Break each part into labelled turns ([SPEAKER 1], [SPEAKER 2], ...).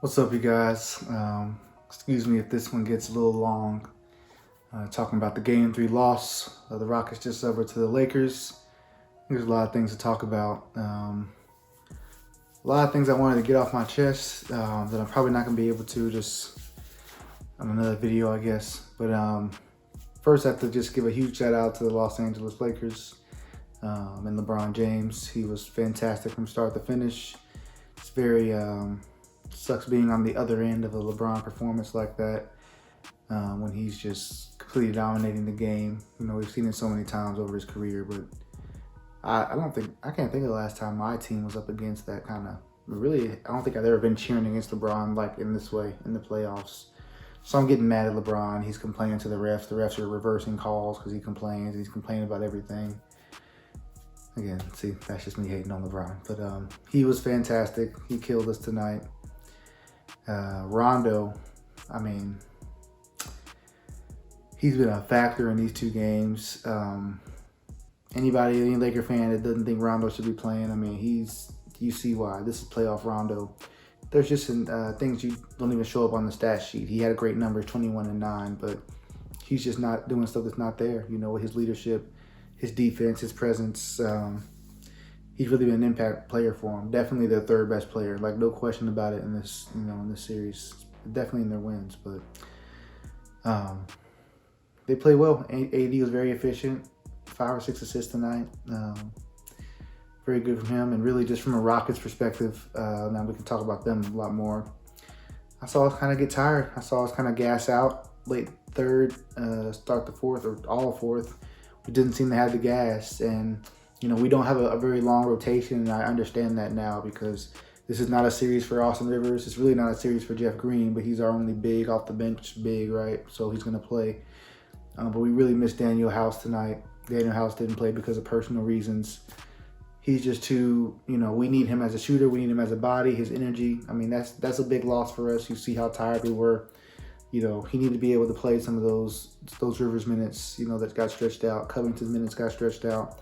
[SPEAKER 1] What's up, you guys? Excuse me if this one gets a little long. Talking about the Game 3 loss of the Rockets just over to the Lakers. There's a lot of things to talk about. A lot of things I wanted to get off my chest that I'm probably not going to be able to just on another video, I guess. But first, I have to just give a huge shout out to the Los Angeles Lakers and LeBron James. He was fantastic from start to finish. It's very sucks being on the other end of a LeBron performance like that when he's just completely dominating the game. You know, we've seen it so many times over his career, but I can't think of the last time my team was up against that kind of. Really, I don't think I've ever been cheering against LeBron like in this way in the playoffs. So I'm getting mad at LeBron. He's complaining to the refs. The refs are reversing calls because he complains. He's complaining about everything. Again, see, that's just me hating on LeBron. But he was fantastic. He killed us tonight. Rondo, I mean, he's been a factor in these two games. Any Laker fan that doesn't think Rondo should be playing, I mean, you see why. This is playoff Rondo. There's just things you don't even show up on the stat sheet. He had a great number, 21 and 9, but he's just not doing stuff that's not there. You know, his leadership, his defense, his presence. He's really been an impact player for him. Definitely their third best player, like no question about it in this, in this series. Definitely in their wins, but they play well. AD was very efficient, 5 or 6 assists tonight. Very good from him, and really just from a Rockets perspective. Now we can talk about them a lot more. I saw us kind of get tired. I saw us kind of gas out late third, start the fourth, or all fourth. We didn't seem to have the gas, and you know, we don't have a very long rotation, and I understand that now because this is not a series for Austin Rivers. It's really not a series for Jeff Green, but he's our only big off the bench big, right? So he's going to play. But we really missed Daniel House tonight. Daniel House didn't play because of personal reasons. He's just too, we need him as a shooter. We need him as a body, his energy. I mean, that's a big loss for us. You see how tired we were. You know, he needed to be able to play some of those Rivers minutes, that got stretched out. Covington's minutes got stretched out.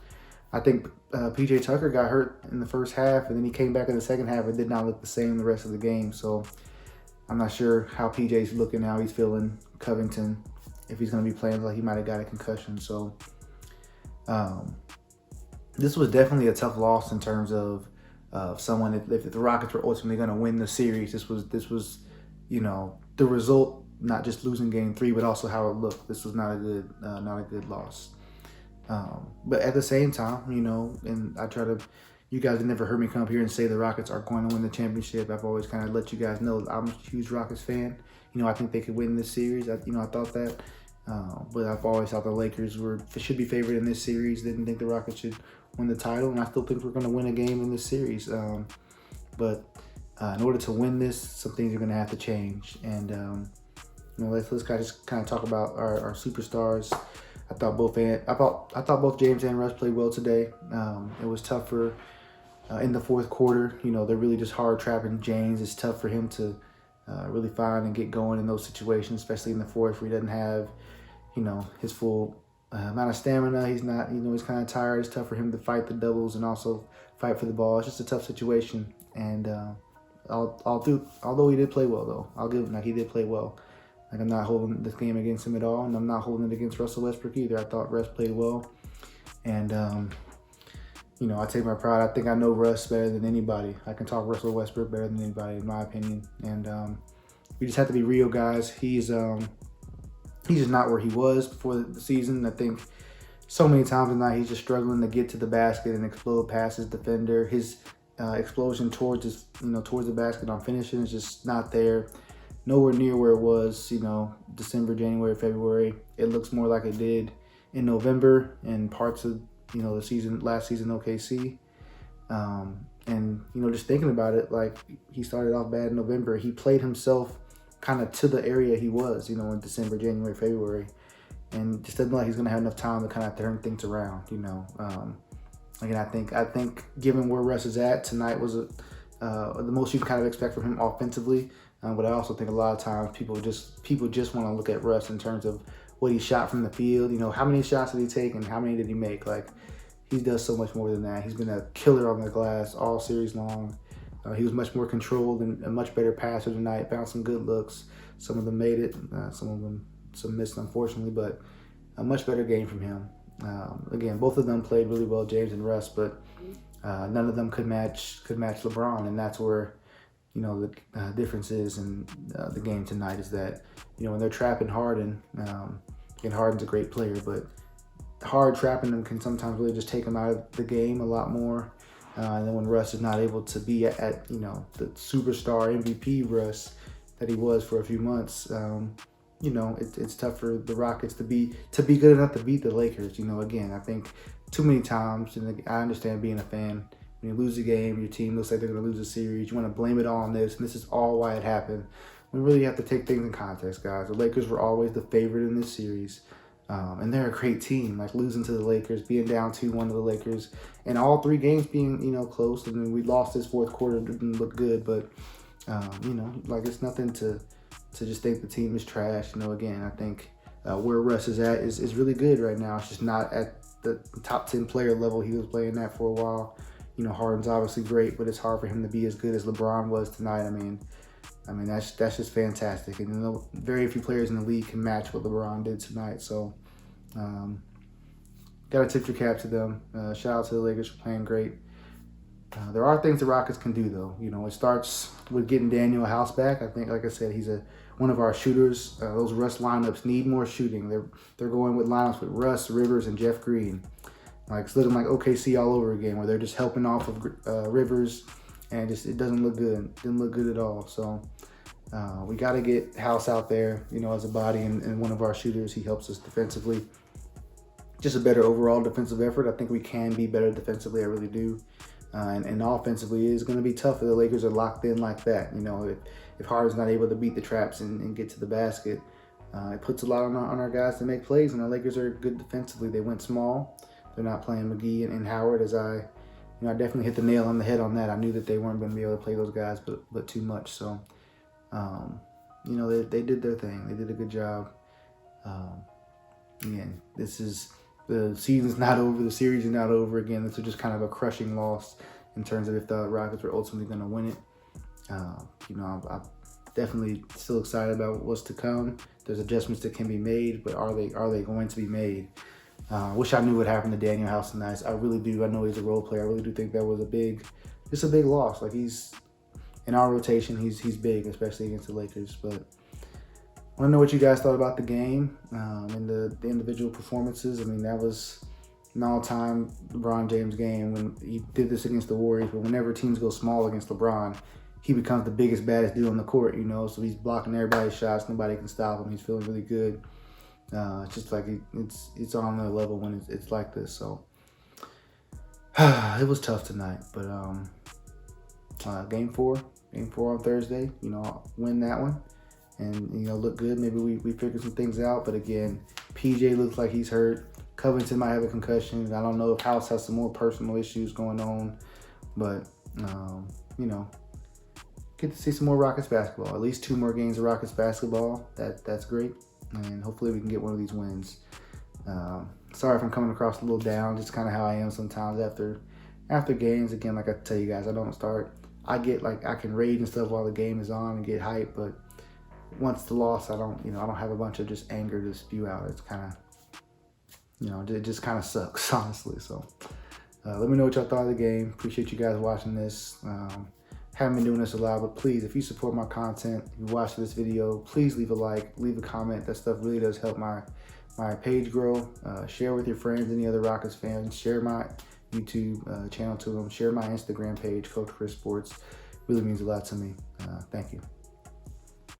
[SPEAKER 1] I think PJ Tucker got hurt in the first half, and then he came back in the second half and did not look the same the rest of the game. So I'm not sure how PJ's looking, how he's feeling. Covington, if he's going to be playing, like he might have got a concussion. So this was definitely a tough loss in terms of someone. If the Rockets were ultimately going to win the series, this was the result. Not just losing Game 3, but also how it looked. This was not a good loss. But at the same time, and you guys have never heard me come up here and say the Rockets are going to win the championship. I've always kind of let you guys know I'm a huge Rockets fan. I think they could win this series. I thought that. But I've always thought the Lakers should be favored in this series. Didn't think the Rockets should win the title, and I still think we're going to win a game in this series. But in order to win this, some things are going to have to change. And let's just kind of talk about our superstars. I thought both James and Russ played well today. It was tough in the fourth quarter. They're really just hard trapping James. It's tough for him to really find and get going in those situations, especially in the fourth where he doesn't have, his full amount of stamina. He's not, he's kind of tired. It's tough for him to fight the doubles and also fight for the ball. It's just a tough situation. And although he did play well, though, I'll give him that. He did play well. Like, I'm not holding this game against him at all, and I'm not holding it against Russell Westbrook either. I thought Russ played well. And, I take my pride. I think I know Russ better than anybody. I can talk Russell Westbrook better than anybody, in my opinion. And we just have to be real, guys. He's just not where he was before the season. I think so many times tonight he's just struggling to get to the basket and explode past his defender. His explosion towards the basket on finishing is just not there. Nowhere near where it was, December, January, February. It looks more like it did in November and parts of, the last season OKC. And, just thinking about it, like, he started off bad in November. He played himself kind of to the area he was, in December, January, February. And just doesn't look like he's going to have enough time to kind of turn things around, Again, I think given where Russ is at, tonight was the most you can kind of expect from him offensively. But I also think a lot of times people just want to look at Russ in terms of what he shot from the field. How many shots did he take and how many did he make? Like, he does so much more than that. He's been a killer on the glass all series long. He was much more controlled and a much better passer tonight. Found some good looks. Some of them made it. Some of them some missed, unfortunately, but a much better game from him. Again, both of them played really well, James and Russ, but none of them could match LeBron, and that's where the difference is in the game tonight is that when they're trapping Harden, and Harden's a great player, but hard trapping them can sometimes really just take him out of the game a lot more. And then when Russ is not able to be at the superstar MVP Russ that he was for a few months, it's tough for the Rockets to be good enough to beat the Lakers. Again, I think too many times, and I understand being a fan, when you lose a game, your team looks like they're going to lose a series, you want to blame it all on this, and this is all why it happened. We really have to take things in context, guys. The Lakers were always the favorite in this series. And they're a great team. Like losing to the Lakers, being down 2-1 to the Lakers, and all 3 games being close. I mean, we lost this fourth quarter, didn't look good, but it's nothing to just think the team is trash. Again, I think where Russ is at is really good right now. It's just not at the top 10 player level he was playing at for a while. Harden's obviously great, but it's hard for him to be as good as LeBron was tonight. I mean that's just fantastic, and very few players in the league can match what LeBron did tonight. So, gotta tip your cap to them. Shout out to the Lakers for playing great. There are things the Rockets can do, though. It starts with getting Daniel House back. I think, like I said, he's one of our shooters. Those Russ lineups need more shooting. They're going with lineups with Russ, Rivers, and Jeff Green. It's looking like OKC all over again, where they're just helping off of Rivers, and it doesn't look good. Didn't look good at all. So we got to get House out there, as a body and one of our shooters. He helps us defensively. Just a better overall defensive effort. I think we can be better defensively. I really do. And offensively, it's going to be tough if the Lakers are locked in like that. If Harden's not able to beat the traps and get to the basket, it puts a lot on our guys to make plays. And the Lakers are good defensively. They went small. They're not playing McGee and Howard, as I definitely hit the nail on the head on that. I knew that they weren't going to be able to play those guys, but too much. So, they did their thing. They did a good job. Again, the season's not over. The series is not over. Again, this is just kind of a crushing loss in terms of if the Rockets were ultimately going to win it. I'm definitely still excited about what's to come. There's adjustments that can be made, but are they going to be made? Wish I knew what happened to Daniel House tonight. I really do. I know he's a role player. I really do think that was a big loss. Like, he's in our rotation. He's big, especially against the Lakers. But I want to know what you guys thought about the game and the individual performances. I mean, that was an all-time LeBron James game when he did this against the Warriors. But whenever teams go small against LeBron, he becomes the biggest, baddest dude on the court. So he's blocking everybody's shots. Nobody can stop him. He's feeling really good. It's just like it's on another level when it's like this. So it was tough tonight, but game four on Thursday, win that one and look good. Maybe we figured some things out, but again, PJ looks like he's hurt. Covington might have a concussion. I don't know if House has some more personal issues going on, but get to see some more Rockets basketball. At least 2 more games of Rockets basketball. That's great. And hopefully we can get one of these wins. Sorry if I'm coming across a little down. Just kind of how I am sometimes after games. Again, like I tell you guys, I get I can rage and stuff while the game is on and get hype, but once the loss, I don't have a bunch of just anger to spew out. It's kind of, it just kind of sucks, honestly. So let me know what y'all thought of the game. Appreciate you guys watching this. Haven't been doing this a lot, but please, if you support my content, if you watch this video, please leave a like, leave a comment. That stuff really does help my page grow. Share with your friends, any other Rockets fans. Share my YouTube channel to them. Share my Instagram page, Coach Chris Sports. Really means a lot to me. Thank you.